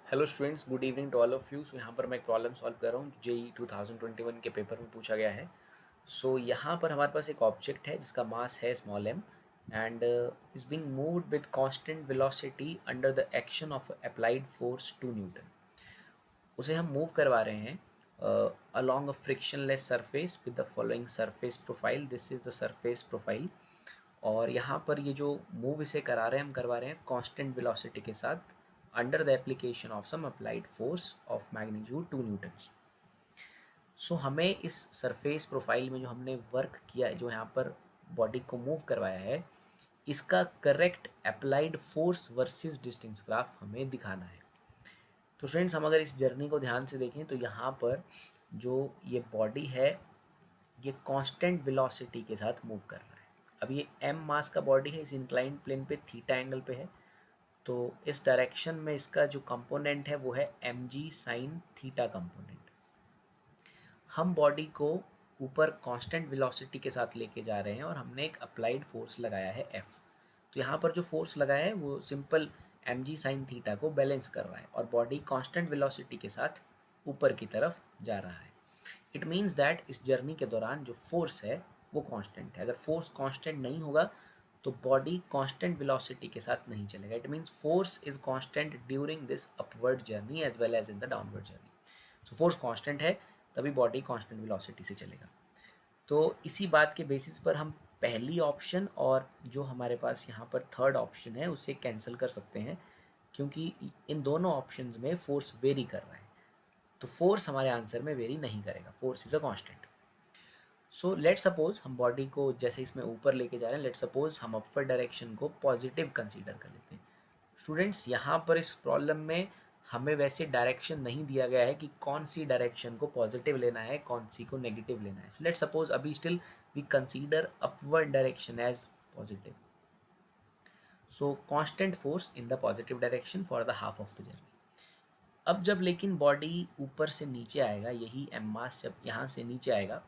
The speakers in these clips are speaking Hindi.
Hello students, good evening to all of you. So यहाँ पर मैं एक प्रॉब्लम सॉल्व कर रहा हूँ जेई 2021 के पेपर में पूछा गया है। सो यहाँ पर हमारे पास एक ऑब्जेक्ट है जिसका मास है small M and is being moved with constant velocity under the action of applied force 2 newton. उसे हम मूव करवा रहे हैं along a frictionless surface with the following surface profile. This is the surface profile। और यहाँ पर ये जो मूव इसे करा रहे हैं हम करवा रहे हैं कांस्टेंट वेलोसिटी के साथ under the application of some applied force of magnitude 2 newtons. So हमें इस सरफेस प्रोफाइल में जो हमने वर्क किया है, जो यहाँ पर बॉडी को मूव करवाया है, इसका correct applied force versus distance graph हमें दिखाना है। तो फ्रेंड्स, हम अगर इस जर्नी को ध्यान से देखें तो यहाँ पर जो ये बॉडी है ये कांस्टेंट वेलोसिटी के साथ मूव कर रहा है। अब ये एम मास का बॉडी है, इस इंक्लाइंड प्लेन पे थीटा एंगल पे है, तो इस डायरेक्शन में इसका जो कंपोनेंट है वो है M G sine theta component. हम बॉडी को ऊपर कांस्टेंट वेलोसिटी के साथ लेके जा रहे हैं और हमने एक अप्लाइड फोर्स लगाया है एफ। तो यहाँ पर जो फोर्स लगाया है वो simple M G sine theta को बैलेंस कर रहा है और बॉडी कांस्टेंट वेलोसिटी के साथ ऊपर की तरफ जा रहा है। इट मीन्स दैट इस जर्नी के दौरान जो फोर्स है वो कांस्टेंट है। अगर फोर्स कांस्टेंट नहीं होगा तो बॉडी कांस्टेंट वेलोसिटी के साथ नहीं चलेगा। It means force is constant during this upward journey as well as in the downward journey. So force constant है तभी बॉडी कांस्टेंट वेलोसिटी से चलेगा। तो इसी बात के बेसिस पर हम पहली ऑप्शन और जो हमारे पास यहाँ पर थर्ड ऑप्शन है उसे कैंसिल कर सकते हैं, क्योंकि इन दोनों ऑप्शंस में फोर्स वेरी कर रहा है। तो फोर्स हमारे आंसर में वेरी नहीं करेगा, force is a constant. So let suppose हम बॉडी को जैसे इसमें ऊपर लेके जा रहे हैं, लेट सपोज हम अपर डायरेक्शन को पॉजिटिव कंसीडर कर लेते हैं। स्टूडेंट्स, यहाँ पर इस प्रॉब्लम में हमें वैसे डायरेक्शन नहीं दिया गया है कि कौन सी डायरेक्शन को पॉजिटिव लेना है, कौन सी को नेगेटिव लेना है। लेट सपोज अभी still we consider upward direction as positive. So constant force in the positive direction for the half of the journey. अब जब लेकिन बॉडी ऊपर से नीचे आएगा, यही एम मास जब यहाँ से नीचे आएगा,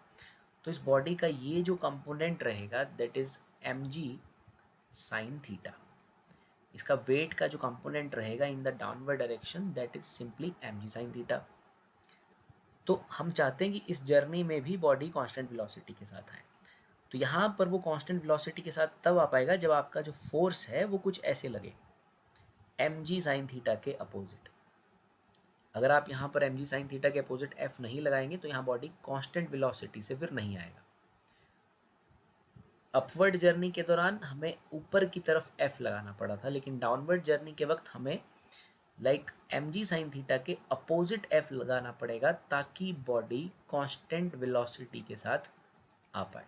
तो इस बॉडी का ये जो कंपोनेंट रहेगा that is M G sine theta. इसका वेट का जो कंपोनेंट रहेगा in the downward direction that is simply M G sine theta. तो हम चाहते हैं कि इस जर्नी में भी बॉडी कांस्टेंट वेलोसिटी के साथ आए। तो यहाँ पर वो कांस्टेंट वेलोसिटी के साथ तब आ पाएगा जब आपका जो फोर्स है वो कुछ ऐसे लगे, एम जी साइन थीटा के अपोजिट। अगर आप यहाँ पर एम जी साइन थीटा के अपोजिट एफ नहीं लगाएंगे तो यहाँ बॉडी कांस्टेंट वेलोसिटी से फिर नहीं आएगा। अपवर्ड जर्नी के दौरान हमें ऊपर की तरफ एफ लगाना पड़ा था, लेकिन डाउनवर्ड जर्नी के वक्त हमें like M G sine theta के अपोजिट एफ लगाना पड़ेगा ताकि बॉडी कांस्टेंट वेलोसिटी के साथ आ पाए।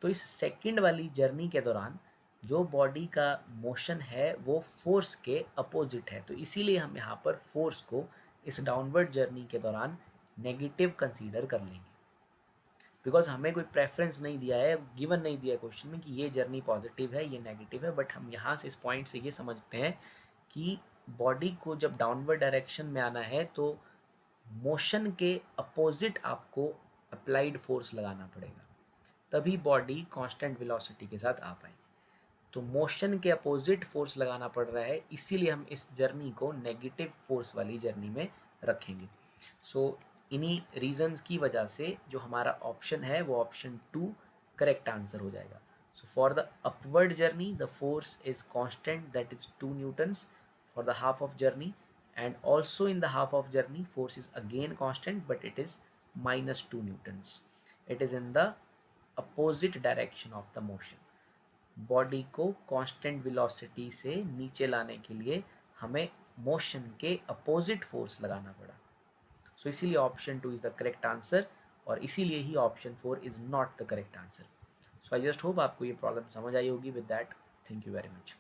तो इस सेकंड वाली जर्नी के दौरान जो बॉडी का मोशन है वो फोर्स के अपोजिट है, तो इसीलिए हम यहाँ पर फोर्स को इस डाउनवर्ड जर्नी के दौरान नेगेटिव कंसीडर कर लेंगे। बिकॉज हमें कोई प्रेफरेंस नहीं दिया है, गिवन नहीं दिया है क्वेश्चन में कि ये जर्नी पॉजिटिव है ये नेगेटिव है, बट हम यहाँ से इस पॉइंट से ये समझते हैं कि बॉडी को जब डाउनवर्ड डायरेक्शन में आना है तो मोशन के अपोजिट आपको अप्लाइड फोर्स लगाना पड़ेगा, तभी बॉडी कांस्टेंट वेलोसिटी के साथ आ पाएगी। तो मोशन के अपोजिट फोर्स लगाना पड़ रहा है, इसीलिए हम इस जर्नी को नेगेटिव फोर्स वाली जर्नी में रखेंगे। सो इन्हीं रीजंस की वजह से जो हमारा ऑप्शन है वो ऑप्शन 2 करेक्ट आंसर हो जाएगा। So for the upward journey the force is constant that is 2 Newton's for the half of journey, and also in the half of journey force is again constant but it is minus 2 newtons. It is in the opposite direction of the motion. Body को कांस्टेंट वेलोसिटी से नीचे लाने के लिए हमें मोशन के अपोजिट फोर्स लगाना पड़ा। सो इसीलिए option 2 is the correct answer और इसीलिए ही option 4 is not the correct answer. So I just hope आपको ये प्रॉब्लम समझ आई होगी। With that, thank you very much.